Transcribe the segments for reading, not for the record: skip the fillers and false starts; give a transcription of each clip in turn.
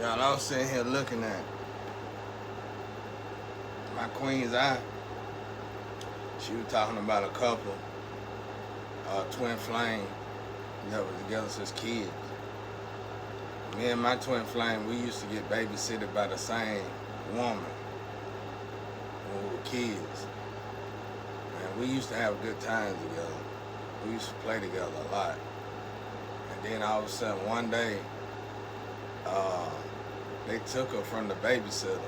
Y'all, I was sitting here looking at my queen's eye. She was talking about a couple, twin flame, that was together since kids. Me and my twin flame, we used to get babysitted by the same woman when we were kids. And we used to have good times together. We used to play together a lot. And then all of a sudden one day, they took her from the babysitter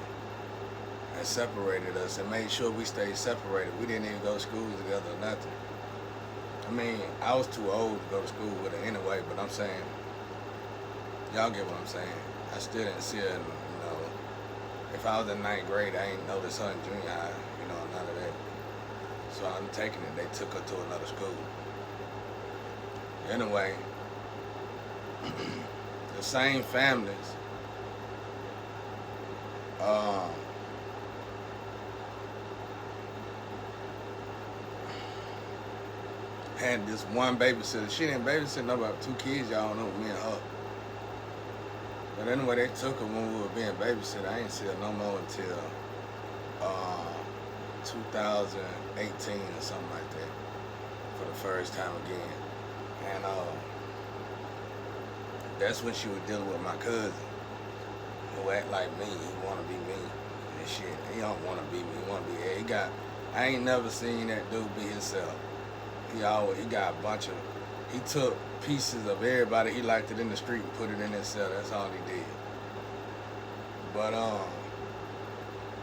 and separated us and made sure we stayed separated. We didn't even go to school together or nothing. I mean, I was too old to go to school with her anyway, but I'm saying, y'all get what I'm saying. I still didn't see her, if I was in ninth grade, I ain't noticed her in junior high, none of that. So I'm taking it, they took her to another school. Anyway, the same families, had this one babysitter. She didn't babysit nobody, 2 kids, y'all know, me and her. But anyway, they took her when we were being babysitter. I ain't see her no more until 2018 or something like that, for the first time again. And that's when she was dealing with my cousin, who act like me. He wanna be me and shit. He don't wanna be me. He wanna be. I ain't never seen that dude be himself. He got a bunch of. He took pieces of everybody he liked it in the street and put it in himself. That's all he did. But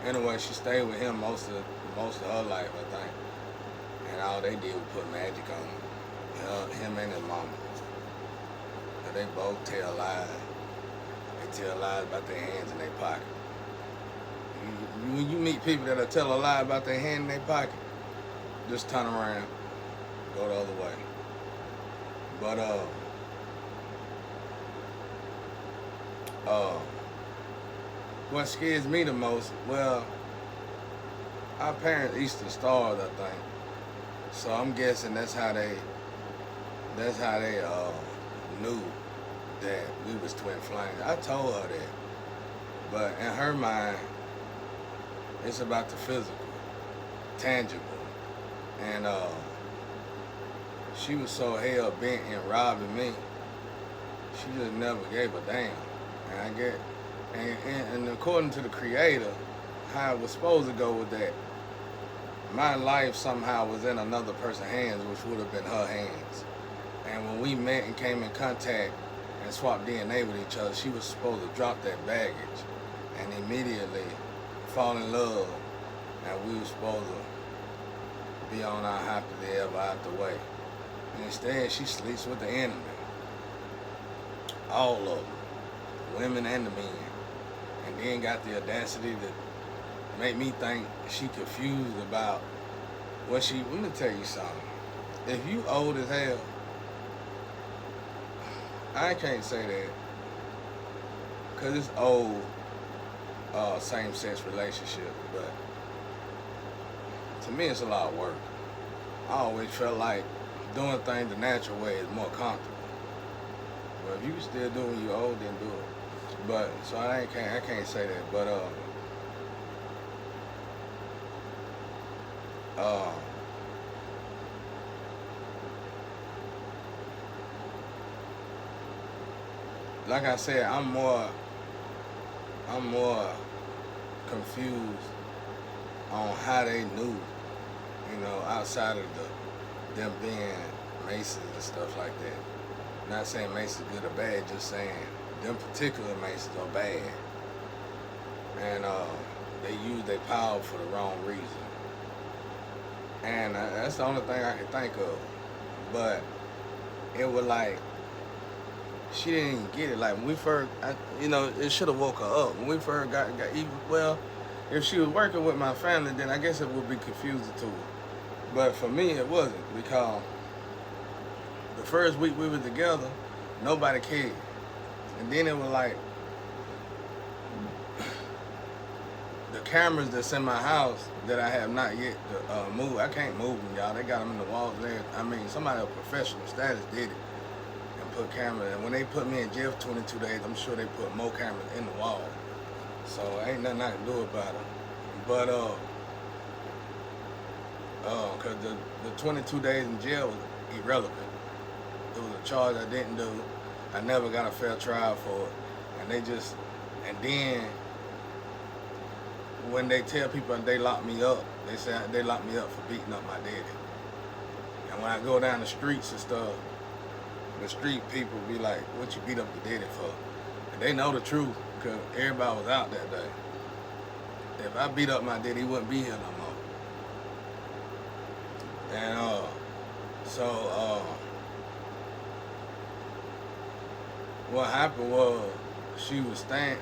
anyway, she stayed with him most of her life, I think. And all they did was put magic on him and his mama. And they both tell lies. They tell lies about their hands in their pocket. When you meet people that'll tell a lie about their hand in their pocket, just turn around, go the other way. But what scares me the most, well, our parents Eastern Stars, I think. So I'm guessing that's how they knew that we was twin flames. I told her that. But in her mind, it's about the physical, tangible. And she was so hell bent in robbing me, she just never gave a damn. And according to the Creator, how it was supposed to go with that, my life somehow was in another person's hands, which would have been her hands. And when we met and came in contact and swapped DNA with each other, she was supposed to drop that baggage and immediately fall in love, and we were supposed to be on our happily ever after way. And instead, she sleeps with the enemy. All of them, women and the men. And then got the audacity to make me think she confused about what she. Let me tell you something. If you old as hell, I can't say that, because it's old same-sex relationship, but to me it's a lot of work. I always felt like doing things the natural way is more comfortable. But if you can still do it when you're old, then do it. But so I can't say that. But like I said, I'm more confused on how they knew, outside of them being Masons and stuff like that. Not saying Masons good or bad, just saying them particular Masons are bad. And they use their power for the wrong reason. And that's the only thing I can think of. But it was like, she didn't even get it. Like when we first, it should have woke her up. When we first got even, well, if she was working with my family, then I guess it would be confusing to her. But for me, it wasn't, because the first week we were together, nobody cared. And then it was like, the cameras that's in my house that I have not yet moved, I can't move them, y'all. They got them in the walls there. I mean, somebody of professional status did it and put cameras. And when they put me in jail for 22 days, I'm sure they put more cameras in the wall. So ain't nothing I can do about it. But cause the 22 days in jail was irrelevant. It was a charge I didn't do. I never got a fair trial for it. And then when they tell people they lock me up, they say they lock me up for beating up my daddy. And when I go down the streets and stuff, the street people be like, what you beat up your daddy for? And they know the truth, because everybody was out that day. If I beat up my daddy, he wouldn't be here no more. And what happened was, she was staying,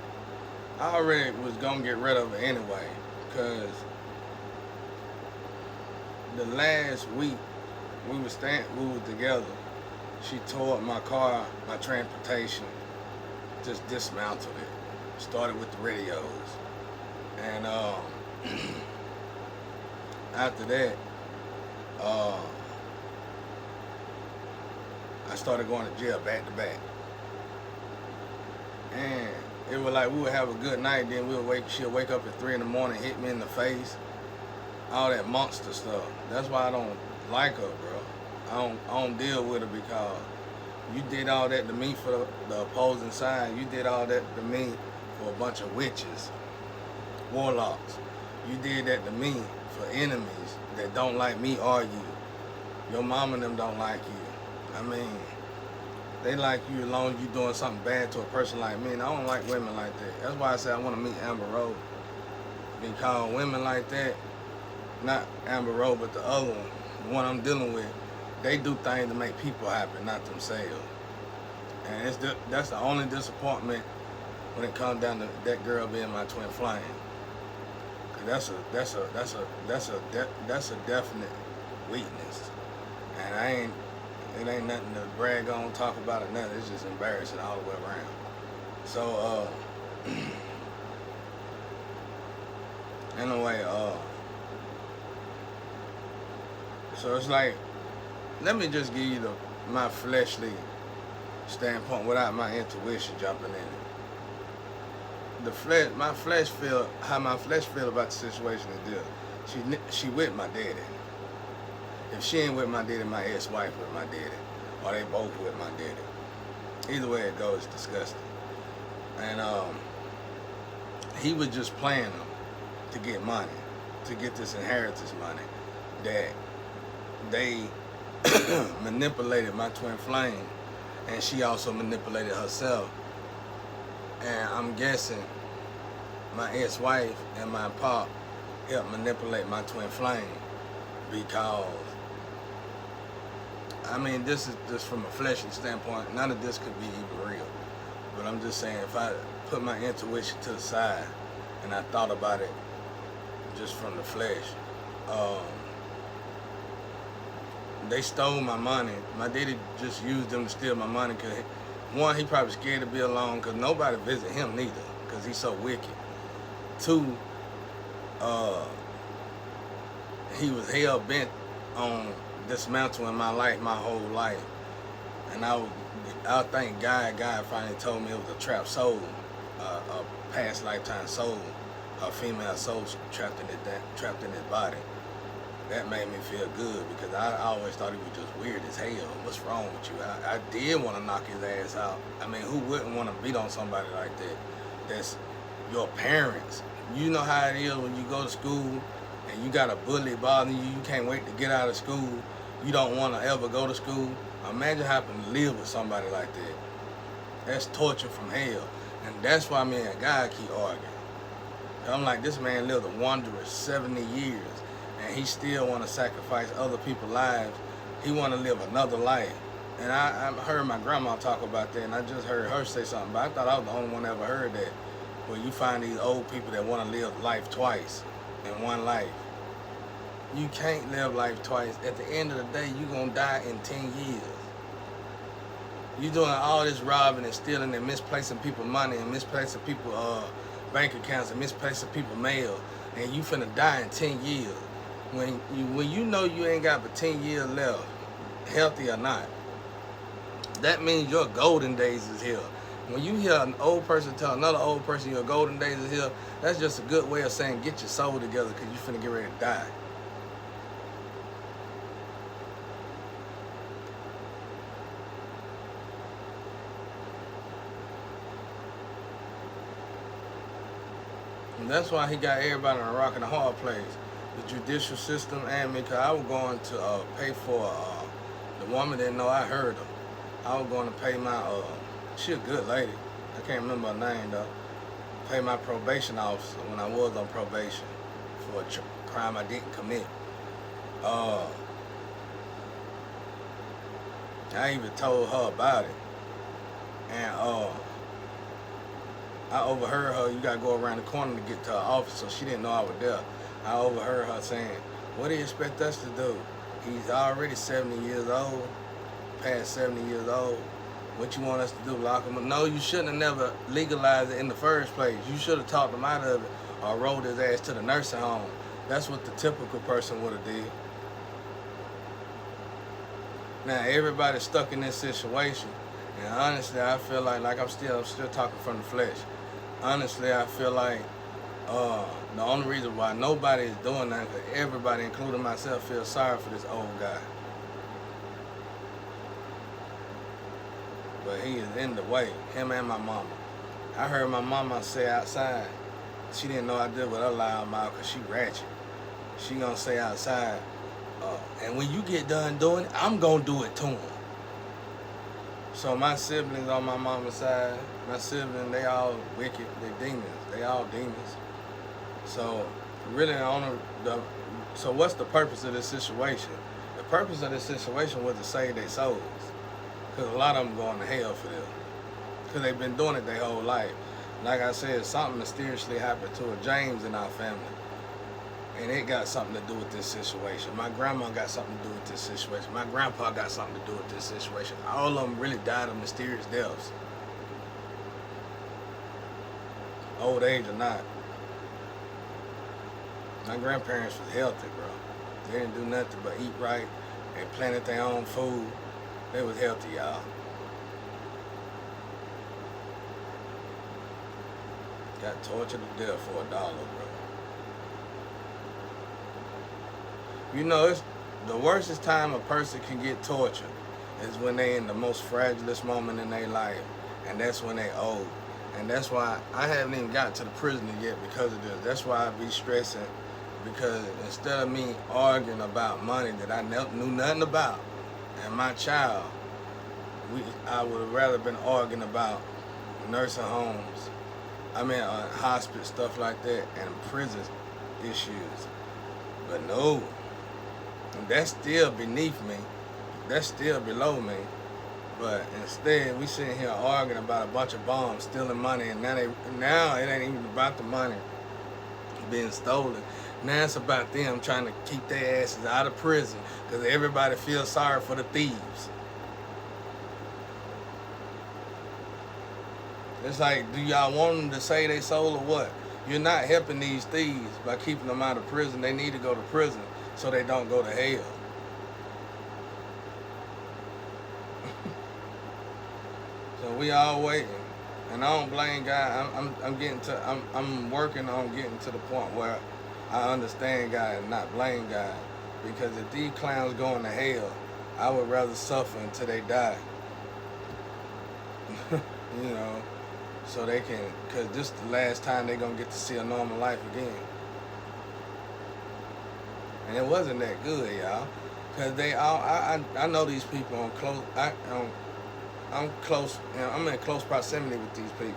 I already was gonna get rid of her anyway, because the last week we were together, she tore up my car, my transportation, just dismantled it. Started with the radios. And after that, I started going to jail back to back. And it was like we would have a good night, then she'll wake up at 3 in the morning, hit me in the face, all that monster stuff. That's why I don't like her, bro. I don't deal with her, because you did all that to me for the opposing side. You did all that to me for a bunch of witches, warlocks. You did that to me for enemies that don't like me or you. Your mom and them don't like you. I mean, they like you as long as you're doing something bad to a person like me. And I don't like women like that. That's why I say I want to meet Amber Rose. Because women like that, not Amber Rose, but the other one, the one I'm dealing with, they do things to make people happy, not themselves. And that's the only disappointment when it comes down to that girl being my twin flame. Cause that's a definite weakness. And it ain't nothing to brag on, talk about it, nothing. It's just embarrassing all the way around. So anyway, so it's like, let me just give you my fleshly standpoint without my intuition jumping in. My flesh feel about the situation is this. She with my daddy. If she ain't with my daddy, my ex-wife with my daddy, or they both with my daddy. Either way it goes, it's disgusting. And he was just playing them to get money, to get this inheritance money that they manipulated my twin flame, and she also manipulated herself. And I'm guessing my ex-wife and my pop helped manipulate my twin flame, because I mean, this is just from a fleshly standpoint. None of this could be even real. But I'm just saying, if I put my intuition to the side and I thought about it just from the flesh, they stole my money. My daddy just used them to steal my money, because one, he probably scared to be alone, because nobody visit him neither, because he's so wicked. Two, he was hell-bent on dismantling my life, my whole life. And I thank God finally told me it was a trapped soul, a past lifetime soul, a female soul trapped in his body. That made me feel good, because I always thought he was just weird as hell. What's wrong with you? I did want to knock his ass out. I mean, who wouldn't want to beat on somebody like that? That's your parents. You know how it is when you go to school and you got a bully bothering you. You can't wait to get out of school. You don't want to ever go to school. Imagine having to live with somebody like that. That's torture from hell. And that's why me and God keep arguing. I'm like, this man lived a wondrous 70 years. And he still want to sacrifice other people's lives. He want to live another life. And I heard my grandma talk about that, and I just heard her say something, but I thought I was the only one that ever heard that. Where you find these old people that want to live life twice in one life. You can't live life twice. At the end of the day, you're going to die in 10 years. You're doing all this robbing and stealing and misplacing people's money and misplacing people's bank accounts and misplacing people's mail, and you finna die in 10 years. When you know you ain't got but 10 years left, healthy or not, that means your golden days is here. When you hear an old person tell another old person your golden days is here, that's just a good way of saying get your soul together because you finna get ready to die. And that's why he got everybody in a rock and a hard place. The judicial system and me, because I was going to pay for, the woman didn't know I heard her. I was going to pay my, she a good lady. I can't remember her name though. Pay my probation officer when I was on probation for a crime I didn't commit. I even told her about it. And I overheard her, you gotta go around the corner to get to her office, so she didn't know I was there. I overheard her saying, what do you expect us to do? He's already 70 years old, past 70 years old. What you want us to do, lock him up? No, you shouldn't have never legalized it in the first place. You should have talked him out of it or rolled his ass to the nursing home. That's what the typical person would have did. Now, everybody's stuck in this situation. And honestly, I feel like I'm still talking from the flesh. Honestly, I feel like the only reason why nobody is doing that is because everybody, including myself, feels sorry for this old guy. But he is in the way, him and my mama. I heard my mama say outside, she didn't know I did with her loud mouth because she ratchet. She gonna say outside, and when you get done doing it, I'm gonna do it to him. So my siblings on my mama's side, they all wicked, they demons. They all demons. So really so what's the purpose of this situation? The purpose of this situation was to save their souls. Because a lot of them going to hell for them. Because they've been doing it their whole life. Like I said, something mysteriously happened to a James in our family. And it got something to do with this situation. My grandma got something to do with this situation. My grandpa got something to do with this situation. All of them really died of mysterious deaths. Old age or not. My grandparents was healthy, bro. They didn't do nothing but eat right. They planted their own food. They was healthy, y'all. Got tortured to death for $1, bro. You know, it's the worstest time a person can get tortured is when they in the most fragilest moment in their life, and that's when they old. And that's why I haven't even got to the prison yet because of this. That's why I be stressing, because instead of me arguing about money that I knew nothing about, and my child, I would have rather been arguing about nursing homes, hospice, stuff like that, and prison issues. But no, that's still beneath me. That's still below me. But instead, we sitting here arguing about a bunch of bombs, stealing money, and now it ain't even about the money being stolen. Now it's about them trying to keep their asses out of prison because everybody feels sorry for the thieves. It's like, do y'all want them to save their soul or what? You're not helping these thieves by keeping them out of prison. They need to go to prison so they don't go to hell. So we all waiting, and I don't blame God. I'm working on getting to the point where I understand God and not blame God, because if these clowns going to hell, I would rather suffer until they die. You know, so they can, because this is the last time they're gonna get to see a normal life again. And it wasn't that good, y'all, because they all, I know these people on close, I'm close, I'm in close proximity with these people.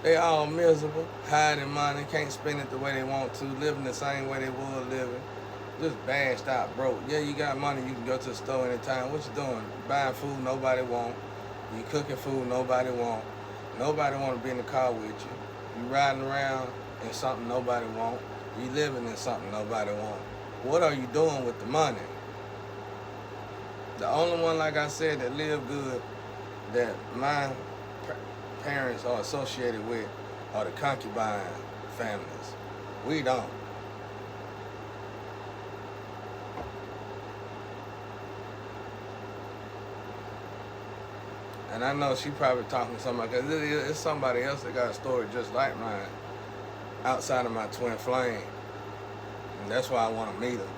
They all miserable, hiding money, can't spend it the way they want to, living the same way they was living, just bashed out broke. Yeah, you got money, you can go to the store anytime. What you doing? Buying food nobody want. You cooking food nobody want. Nobody want to be in the car with you. You riding around in something nobody want. You living in something nobody want. What are you doing with the money? The only one, like I said, that live good, that my parents are associated with, are the concubine families. We don't. And I know she probably talking to somebody, because it's somebody else that got a story just like mine outside of my twin flame. And that's why I want to meet her.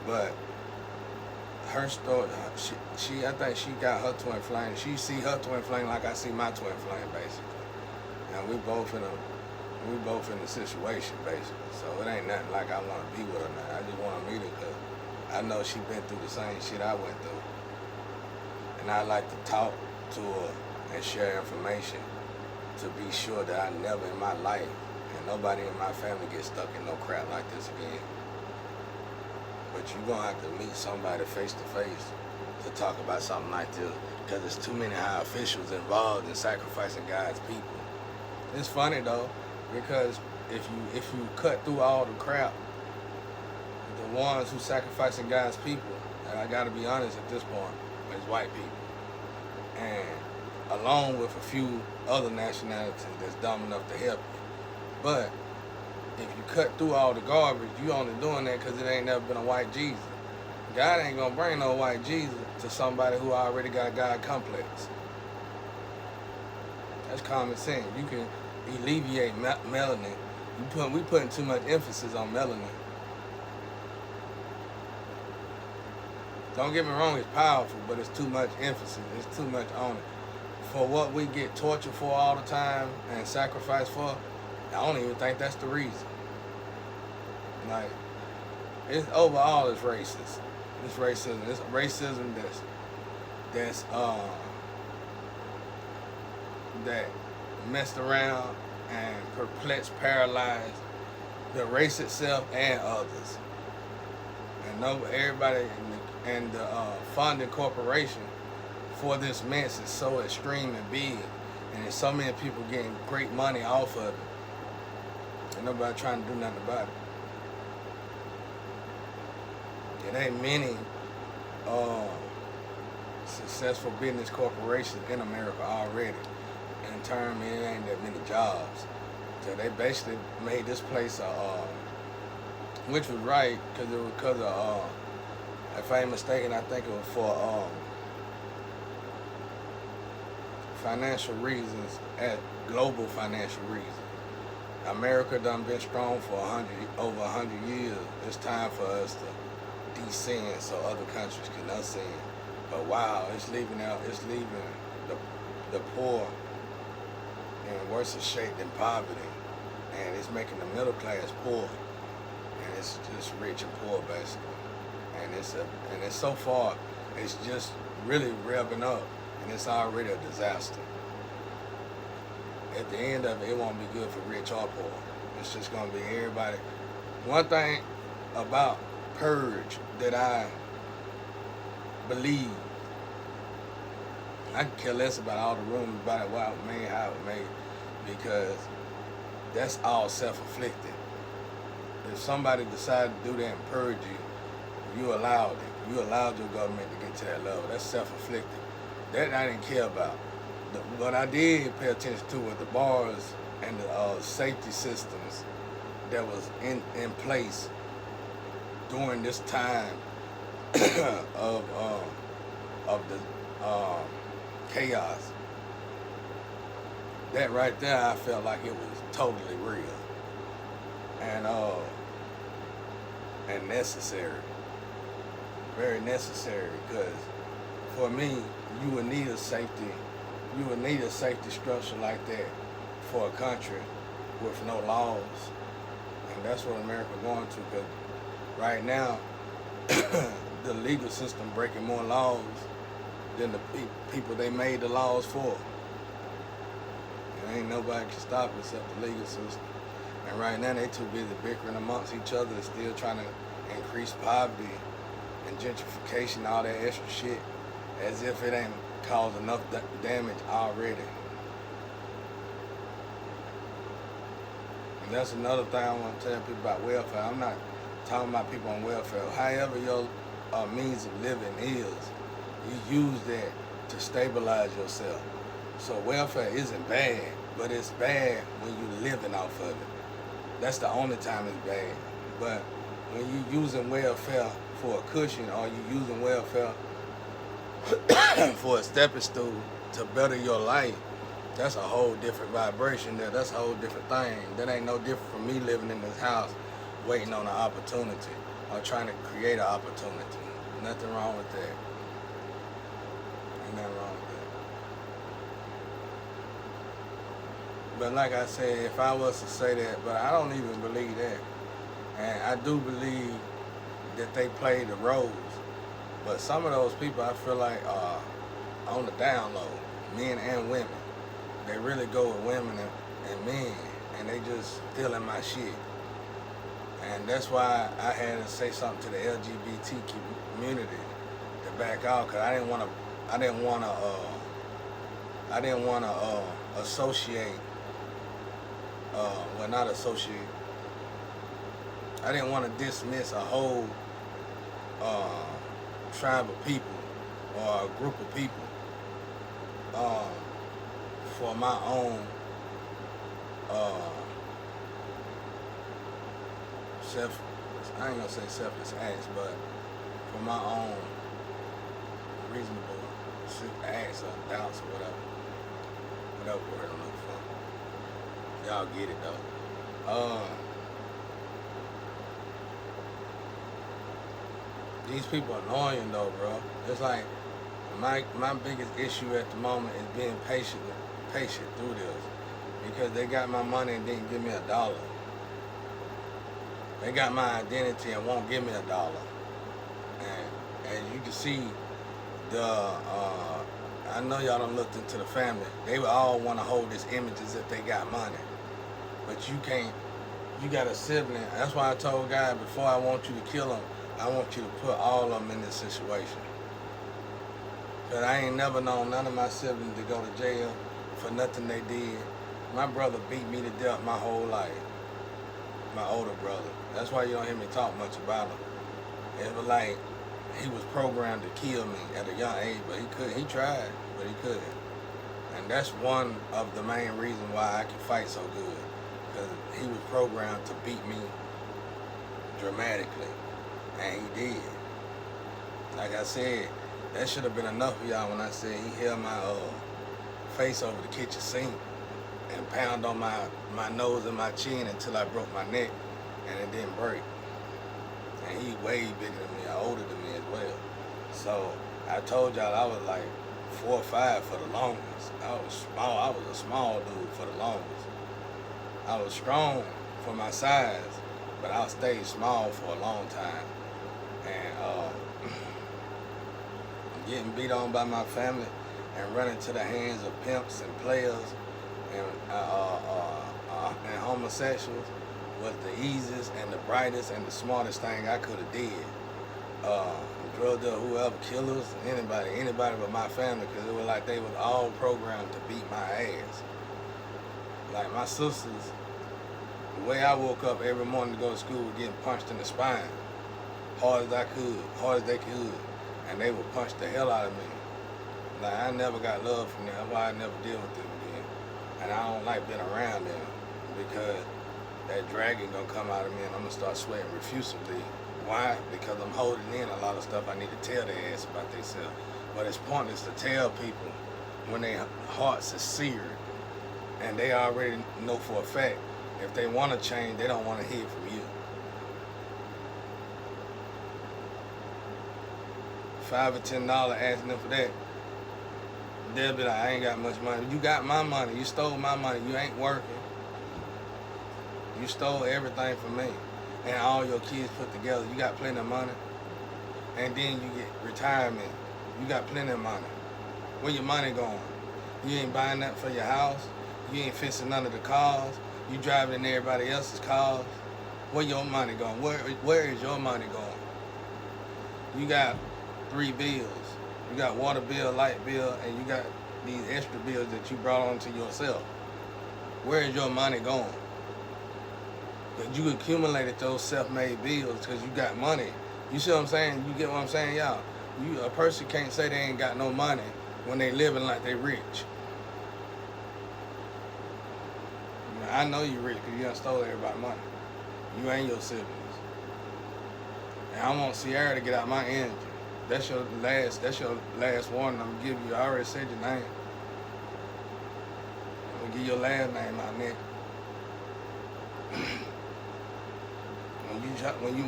But her story, I think she got her twin flame. She see her twin flame like I see my twin flame, basically. And we both in the situation, basically. So it ain't nothing like I want to be with her now. I just want to meet her because I know she been through the same shit I went through. And I like to talk to her and share information to be sure that I never in my life and nobody in my family gets stuck in no crap like this again. But you're going to have to meet somebody face to face to talk about something like this, because there's too many high officials involved in sacrificing God's people. It's funny though, because if you cut through all the crap, the ones who sacrificing God's people, and I gotta be honest at this point, is white people. And along with a few other nationalities that's dumb enough to help you. But if you cut through all the garbage, you only doing that because it ain't never been a white Jesus. God ain't gonna bring no white Jesus to somebody who already got a God complex. That's common sense. You can alleviate melanin. We putting too much emphasis on melanin. Don't get me wrong, it's powerful, but it's too much emphasis. It's too much on it. For what we get tortured for all the time and sacrificed for, I don't even think that's the reason. Like, it's overall it's racist. It's racism. It's racism that messed around and perplexed, paralyzed the race itself and others. And everybody and the funding corporation for this mess is so extreme and big, and there's so many people getting great money off of it, and nobody trying to do nothing about it. It ain't many successful business corporations in America already. In terms, it ain't that many jobs. So they basically made this place which was right, because it was because of, if I ain't mistaken, I think it was for financial reasons, at global financial reasons. America done been strong for over 100 years. It's time for us to descend so other countries can ascend. But wow, it's leaving the poor in worse shape than poverty, and it's making the middle class poor, and it's just rich and poor basically. And it's so far, it's just really revving up, and it's already a disaster. At the end of it, it won't be good for rich or poor. It's just gonna be everybody. One thing about Purge that I believe, I can care less about all the rumors about it, why it was made, how it was made, because that's all self-inflicted. If somebody decided to do that and purge you allowed it. You allowed your government to get to that level. That's self-inflicted. That I didn't care about. What I did pay attention to was the bars and the safety systems that was in place during this time of the chaos. That right there, I felt like it was totally real and necessary, very necessary. Because for me, you would need a safety structure like that for a country with no laws, and that's what America going to. Because right now, the legal system breaking more laws than the people they made the laws for. And ain't nobody can stop it except the legal system. And right now they too busy bickering amongst each other, still trying to increase poverty and gentrification, all that extra shit, as if it ain't caused enough damage already. And that's another thing I want to tell people about welfare. I'm not talking about people on welfare. However your means of living is, you use that to stabilize yourself. So welfare isn't bad, but it's bad when you're living off of it. That's the only time it's bad. But when you're using welfare for a cushion, or you're using welfare for a stepping stool to better your life, that's a whole different vibration there. That's a whole different thing. That ain't no different from me living in this house waiting on an opportunity or trying to create an opportunity. Nothing wrong with that. Ain't nothing wrong with that. But like I said, if I was to say that, but I don't even believe that. And I do believe that they play the roles. But some of those people I feel like are on the down low, men and women. They really go with women and men, and they just stealing my shit. And that's why I had to say something to the LGBT community to back out, cause I didn't want to associate. Well, not associate. I didn't want to dismiss a whole tribe of people or a group of people for my own I ain't gonna say selfless acts, but for my own reasonable acts or doubts or whatever word I'm looking for. Y'all get it though. These people are annoying though, bro. It's like my biggest issue at the moment is being patient through this, because they got my money and didn't give me $1. They got my identity and won't give me $1. And as you can see, I know y'all done looked into the family. They would all want to hold this image as if they got money, but you can't. You got a sibling. That's why I told God before, I want you to kill them, I want you to put all of them in this situation. But I ain't never known none of my siblings to go to jail for nothing they did. My brother beat me to death my whole life. My older brother. That's why you don't hear me talk much about him. It was like he was programmed to kill me at a young age, but he couldn't. He tried, but he couldn't. And that's one of the main reasons why I can fight so good, because he was programmed to beat me dramatically, and he did. Like I said, that should have been enough for y'all when I said he held my face over the kitchen sink and pound on my nose and my chin until I broke my neck, and it didn't break. And he way bigger than me, older than me as well. So I told y'all I was like 4 or 5 for the longest. I was small. I was a small dude for the longest. I was strong for my size, but I stayed small for a long time. And getting beat on by my family and running to the hands of pimps and players and homosexuals was the easiest and the brightest and the smartest thing I could have did. Drug dealer, whoever, killers, anybody but my family, because it was like they was all programmed to beat my ass. Like my sisters, the way I woke up every morning to go to school was getting punched in the spine, hard as they could, and they would punch the hell out of me. Like I never got love from them. That's why I never deal with them again. And I don't like being around them, because that dragon gonna come out of me and I'm gonna start sweating refusively. Why? Because I'm holding in a lot of stuff I need to tell their ass about themselves. But it's pointless to tell people when their hearts are seared and they already know for a fact if they want to change, they don't want to hear from you. $5 or $10 asking them for that, they'll be like, I ain't got much money. You got my money. You stole my money. You ain't working. You stole everything from me. And all your kids put together. You got plenty of money. And then you get retirement. You got plenty of money. Where your money going? You ain't buying nothing for your house. You ain't fixing none of the cars. You driving in everybody else's cars. Where your money going? Where is your money going? You got 3 bills. You got water bill, light bill, and you got these extra bills that you brought on to yourself. Where is your money going? Because you accumulated those self-made bills because you got money. You see what I'm saying? You get what I'm saying, y'all? A person can't say they ain't got no money when they living like they rich. I know you rich because you done stole everybody's money. You and your siblings. And I want Sierra to get out my energy. That's your last warning I'm gonna give you. I already said your name. Get your last name out, nigga.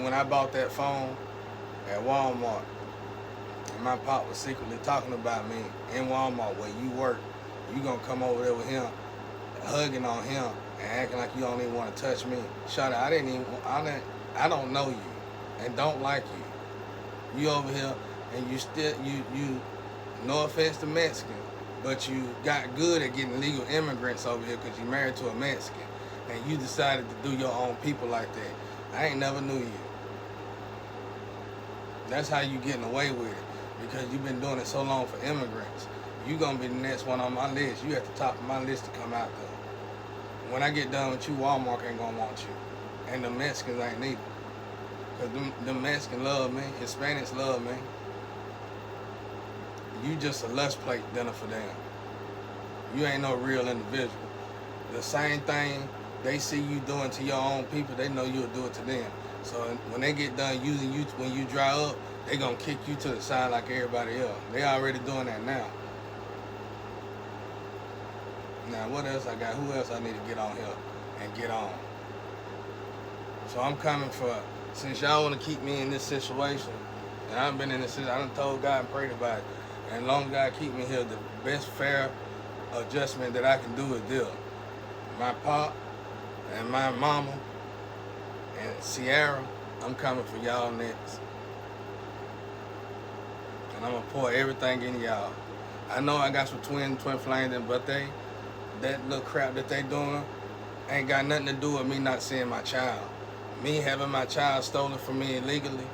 When I bought that phone at Walmart, and my pop was secretly talking about me in Walmart where you work, you gonna come over there with him, hugging on him, and acting like you don't even want to touch me. Shawty, I don't know you, and don't like you. You over here, and you. No offense to Mexican, but you got good at getting legal immigrants over here because you married to a Mexican, and you decided to do your own people like that. I ain't never knew you. That's how you getting away with it, because you've been doing it so long for immigrants. You gonna be the next one on my list. You at the top of my list to come out there. When I get done with you, Walmart ain't gonna want you, and the Mexicans ain't neither. Cause the Mexicans love me, Hispanics love me. You just a lust plate dinner for them. You ain't no real individual. The same thing they see you doing to your own people, they know you'll do it to them. So when they get done using you, when you dry up, they gonna kick you to the side like everybody else. They already doing that now. Now what else I got? Who else I need to get on here and get on? So I'm coming for, since y'all want to keep me in this situation, and I've been in this situation, I done told God and prayed about it, and as long as God keep me here, the best fair adjustment that I can do is this. My pop and my mama and Sierra, I'm coming for y'all next. And I'm gonna pour everything in y'all. I know I got some twin flames, but that little crap that they doing ain't got nothing to do with me not seeing my child. Me having my child stolen from me illegally,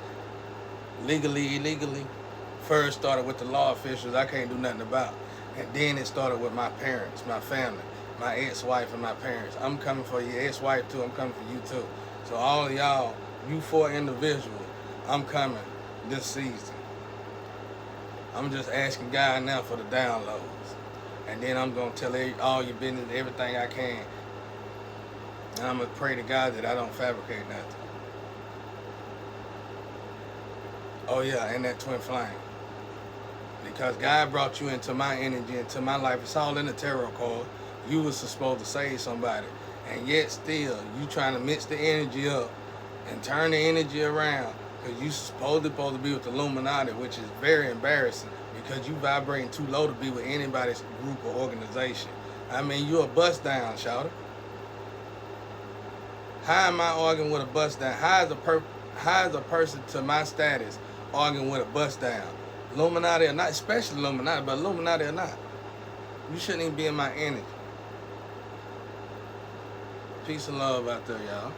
first started with the law officials I can't do nothing about. And then it started with my parents, my family, my ex-wife and my parents. I'm coming for your ex-wife too, I'm coming for you too. So all of y'all, you 4 individuals, I'm coming this season. I'm just asking God now for the downloads. And then I'm gonna tell all your business, everything I can. And I'm gonna pray to God that I don't fabricate nothing. Oh yeah, and that twin flame. Because God brought you into my energy, into my life. It's all in the tarot card. You was supposed to save somebody. And yet still, you trying to mix the energy up and turn the energy around. Because you supposed to be with the Illuminati, which is very embarrassing. Because you vibrating too low to be with anybody's group or organization. I mean, you a bust down, shouter. How am I arguing with a bust down? How is a person to my status arguing with a bust down? Illuminati or not, especially Illuminati, but Illuminati or not. You shouldn't even be in my energy. Peace and love out there, y'all.